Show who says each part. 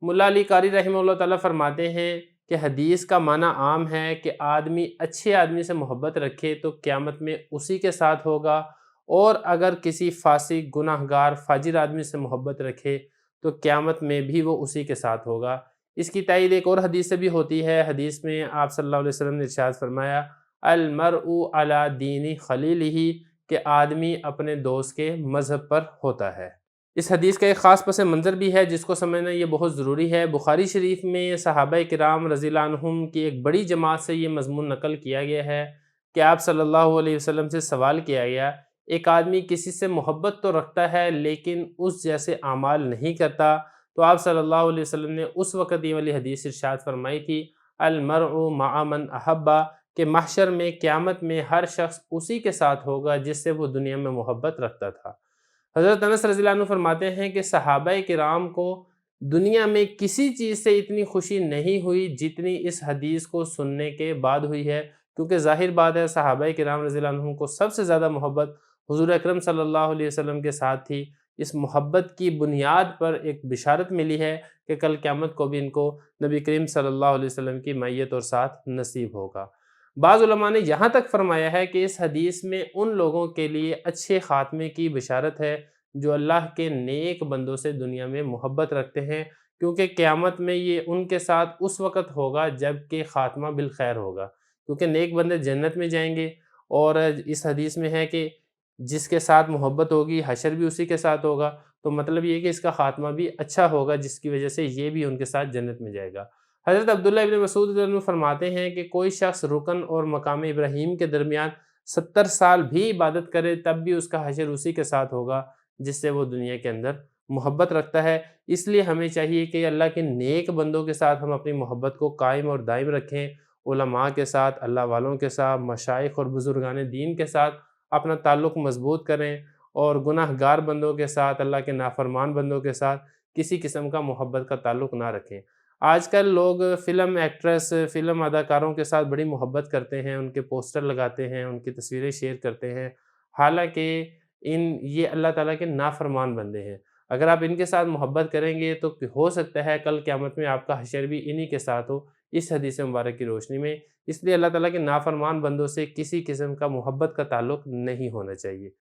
Speaker 1: ملا علی قاری رحمہ اللہ تعالیٰ فرماتے ہیں کہ حدیث کا معنی عام ہے کہ آدمی اچھے آدمی سے محبت رکھے تو قیامت میں اسی کے ساتھ ہوگا، اور اگر کسی فاسق گناہگار فاجر آدمی سے محبت رکھے تو قیامت میں بھی وہ اسی کے ساتھ ہوگا۔ اس کی تائید ایک اور حدیث سے بھی ہوتی ہے۔ حدیث میں آپ صلی اللہ علیہ وسلم نے ارشاد فرمایا المرء علی دین خلیلہ، کہ آدمی اپنے دوست کے مذہب پر ہوتا ہے۔ اس حدیث کا ایک خاص پس منظر بھی ہے جس کو سمجھنا یہ بہت ضروری ہے۔ بخاری شریف میں صحابہ کرام رضی اللہ عنہم کی ایک بڑی جماعت سے یہ مضمون نقل کیا گیا ہے کہ آپ صلی اللہ علیہ وسلم سے سوال کیا گیا، ایک آدمی کسی سے محبت تو رکھتا ہے لیکن اس جیسے اعمال نہیں کرتا، تو آپ صلی اللہ علیہ وسلم نے اس وقت یہ والی حدیث ارشاد فرمائی تھی المرء مع من احبہ، کہ محشر میں قیامت میں ہر شخص اسی کے ساتھ ہوگا جس سے وہ دنیا میں محبت رکھتا تھا۔ حضرت انس رضی اللہ عنہ فرماتے ہیں کہ صحابہ کرام کو دنیا میں کسی چیز سے اتنی خوشی نہیں ہوئی جتنی اس حدیث کو سننے کے بعد ہوئی ہے، کیونکہ ظاہر بات ہے صحابہ کرام رضی اللہ عنہ کو سب سے زیادہ محبت حضور اکرم صلی اللہ علیہ وسلم کے ساتھ تھی۔ اس محبت کی بنیاد پر ایک بشارت ملی ہے کہ کل قیامت کو بھی ان کو نبی کریم صلی اللہ علیہ وسلم کی معیت اور ساتھ نصیب ہوگا۔ بعض علماء نے یہاں تک فرمایا ہے کہ اس حدیث میں ان لوگوں کے لیے اچھے خاتمے کی بشارت ہے جو اللہ کے نیک بندوں سے دنیا میں محبت رکھتے ہیں، کیونکہ قیامت میں یہ ان کے ساتھ اس وقت ہوگا جب کہ خاتمہ بالخیر ہوگا، کیونکہ نیک بندے جنت میں جائیں گے، اور اس حدیث میں ہے کہ جس کے ساتھ محبت ہوگی حشر بھی اسی کے ساتھ ہوگا، تو مطلب یہ ہے کہ اس کا خاتمہ بھی اچھا ہوگا جس کی وجہ سے یہ بھی ان کے ساتھ جنت میں جائے گا۔ حضرت عبداللہ ابن مسعود رضی اللہ عنہ فرماتے ہیں کہ کوئی شخص رکن اور مقام ابراہیم کے درمیان 70 سال بھی عبادت کرے تب بھی اس کا حشر اسی کے ساتھ ہوگا جس سے وہ دنیا کے اندر محبت رکھتا ہے۔ اس لیے ہمیں چاہیے کہ اللہ کے نیک بندوں کے ساتھ ہم اپنی محبت کو قائم اور دائم رکھیں، علماء کے ساتھ، اللہ والوں کے ساتھ، مشائخ اور بزرگان دین کے ساتھ اپنا تعلق مضبوط کریں، اور گناہ گار بندوں کے ساتھ، اللہ کے نافرمان بندوں کے ساتھ کسی قسم کا محبت کا تعلق نہ رکھیں۔ آج کل لوگ فلم ایکٹریس، فلم اداکاروں کے ساتھ بڑی محبت کرتے ہیں، ان کے پوسٹر لگاتے ہیں، ان کی تصویریں شیئر کرتے ہیں، حالانکہ یہ اللہ تعالیٰ کے نافرمان بندے ہیں۔ اگر آپ ان کے ساتھ محبت کریں گے تو ہو سکتا ہے کل قیامت میں آپ کا حشر بھی انہی کے ساتھ ہو، اس حدیث مبارک کی روشنی میں۔ اس لیے اللہ تعالیٰ کے نافرمان بندوں سے کسی قسم کا محبت کا تعلق نہیں ہونا چاہیے۔